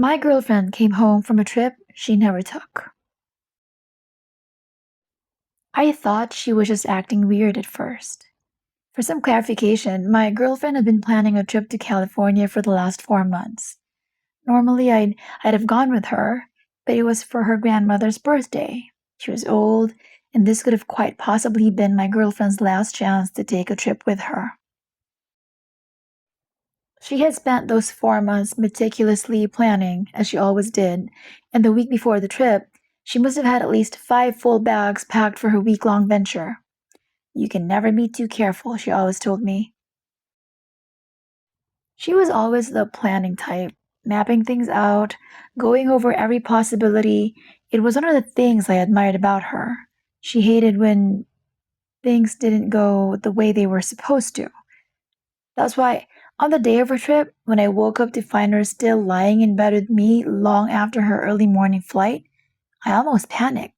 My girlfriend came home from a trip she never took. I thought she was just acting weird at first. For some clarification, my girlfriend had been planning a trip to California for the last 4 months. Normally, I'd have gone with her, but it was for her grandmother's birthday. She was old, and this could have quite possibly been my girlfriend's last chance to take a trip with her. She had spent those 4 months meticulously planning, as she always did, and the week before the trip, she must have had at least 5 full bags packed for her week-long venture. You can never be too careful, she always told me. She was always the planning type, mapping things out, going over every possibility. It was one of the things I admired about her. She hated when things didn't go the way they were supposed to. That's why, on the day of her trip, when I woke up to find her still lying in bed with me long after her early morning flight, I almost panicked.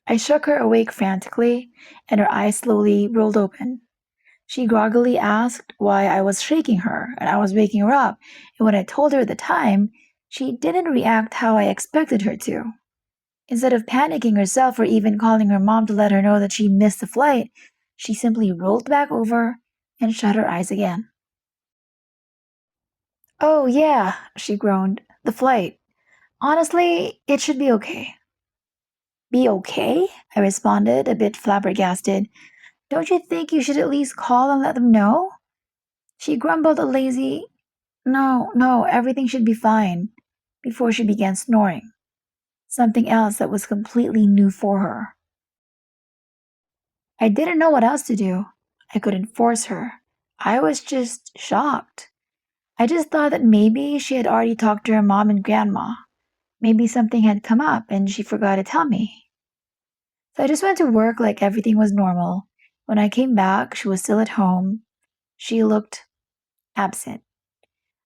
I shook her awake frantically, and her eyes slowly rolled open. She groggily asked why I was shaking her, and I was waking her up, and when I told her at the time, she didn't react how I expected her to. Instead of panicking herself or even calling her mom to let her know that she missed the flight, she simply rolled back over and shut her eyes again. Oh, yeah, she groaned. The flight. Honestly, it should be okay. Be okay? I responded, a bit flabbergasted. Don't you think you should at least call and let them know? She grumbled a lazy, no, no, everything should be fine, before she began snoring, something else that was completely new for her. I didn't know what else to do. I couldn't force her. I was just shocked. I just thought that maybe she had already talked to her mom and grandma. Maybe something had come up and she forgot to tell me. So I just went to work like everything was normal. When I came back, she was still at home. She looked absent.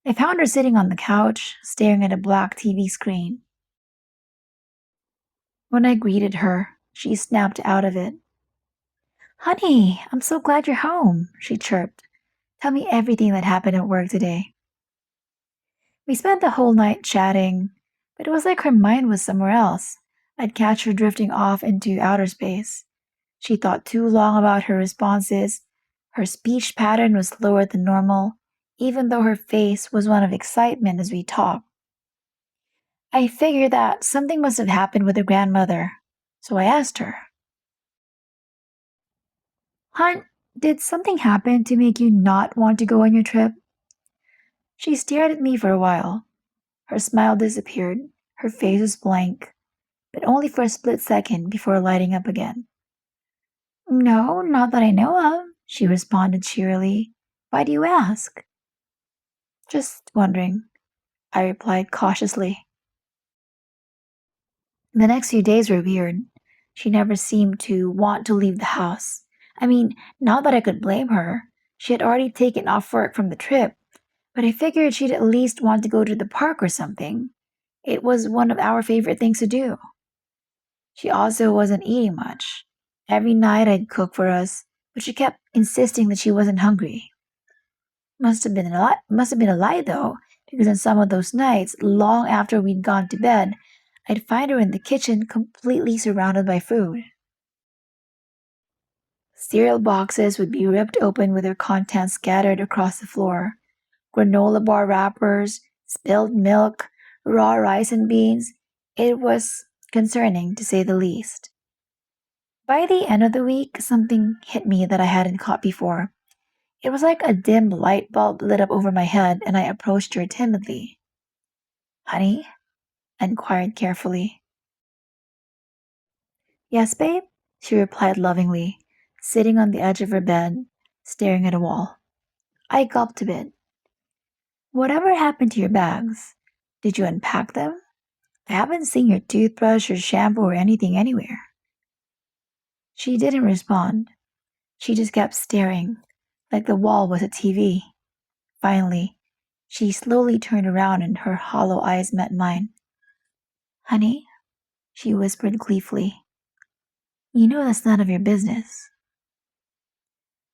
I found her sitting on the couch, staring at a black TV screen. When I greeted her, she snapped out of it. Honey, I'm so glad you're home, she chirped. Tell me everything that happened at work today. We spent the whole night chatting, but it was like her mind was somewhere else. I'd catch her drifting off into outer space. She thought too long about her responses. Her speech pattern was slower than normal, even though her face was one of excitement as we talked. I figured that something must have happened with her grandmother, so I asked her, Hunt, did something happen to make you not want to go on your trip? She stared at me for a while. Her smile disappeared, her face was blank, but only for a split second before lighting up again. No, not that I know of, she responded cheerily. Why do you ask? Just wondering, I replied cautiously. The next few days were weird. She never seemed to want to leave the house. I mean, not that I could blame her. She had already taken off work from the trip, but I figured she'd at least want to go to the park or something. It was one of our favorite things to do. She also wasn't eating much. Every night I'd cook for us, but she kept insisting that she wasn't hungry. Must have been a lie though, because on some of those nights, long after we'd gone to bed, I'd find her in the kitchen completely surrounded by food. Cereal boxes would be ripped open with their contents scattered across the floor. Granola bar wrappers, spilled milk, raw rice and beans. It was concerning, to say the least. By the end of the week, something hit me that I hadn't caught before. It was like a dim light bulb lit up over my head, and I approached her timidly. Honey? I inquired carefully. Yes, babe? She replied lovingly, sitting on the edge of her bed, staring at a wall. I gulped a bit. Whatever happened to your bags? Did you unpack them? I haven't seen your toothbrush or shampoo or anything anywhere. She didn't respond. She just kept staring, like the wall was a TV. Finally, she slowly turned around and her hollow eyes met mine. Honey, she whispered gleefully, you know that's none of your business.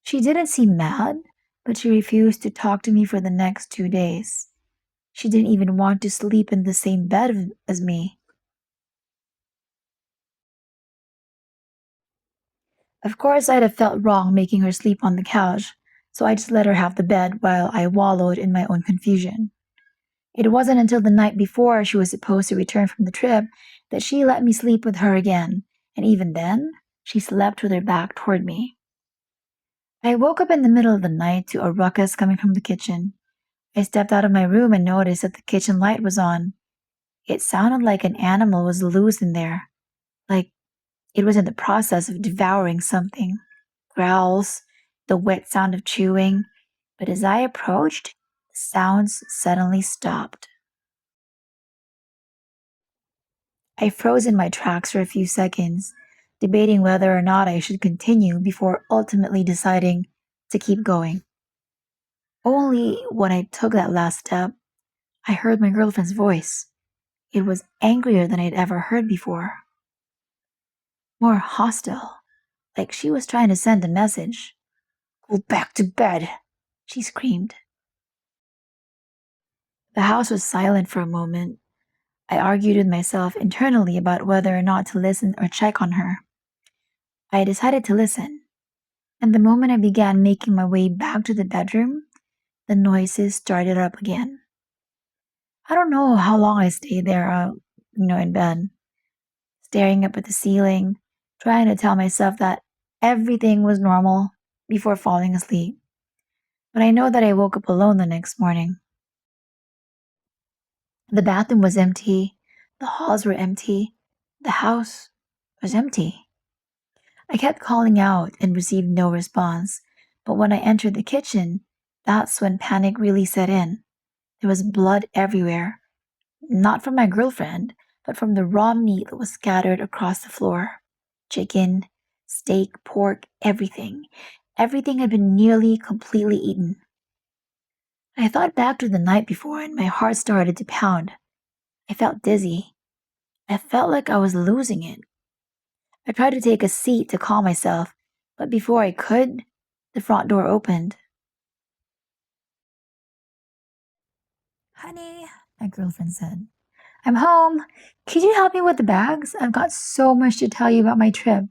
She didn't seem mad, but she refused to talk to me for the next 2 days. She didn't even want to sleep in the same bed as me. Of course, I'd have felt wrong making her sleep on the couch, so I just let her have the bed while I wallowed in my own confusion. It wasn't until the night before she was supposed to return from the trip that she let me sleep with her again, and even then, she slept with her back toward me. I woke up in the middle of the night to a ruckus coming from the kitchen. I stepped out of my room and noticed that the kitchen light was on. It sounded like an animal was loose in there, like it was in the process of devouring something. Growls, the wet sound of chewing, but as I approached, the sounds suddenly stopped. I froze in my tracks for a few seconds, debating whether or not I should continue before ultimately deciding to keep going. Only when I took that last step, I heard my girlfriend's voice. It was angrier than I'd ever heard before, more hostile, like she was trying to send a message. Go back to bed, she screamed. The house was silent for a moment. I argued with myself internally about whether or not to listen or check on her. I decided to listen, and the moment I began making my way back to the bedroom, the noises started up again. I don't know how long I stayed there, in bed, staring up at the ceiling, trying to tell myself that everything was normal before falling asleep. But I know that I woke up alone the next morning. The bathroom was empty, the halls were empty, the house was empty. I kept calling out and received no response, but when I entered the kitchen, that's when panic really set in. There was blood everywhere, not from my girlfriend, but from the raw meat that was scattered across the floor. Chicken, steak, pork, everything. Everything had been nearly completely eaten. I thought back to the night before and my heart started to pound. I felt dizzy. I felt like I was losing it. I tried to take a seat to calm myself, but before I could, the front door opened. Honey, my girlfriend said, I'm home. Could you help me with the bags? I've got so much to tell you about my trip.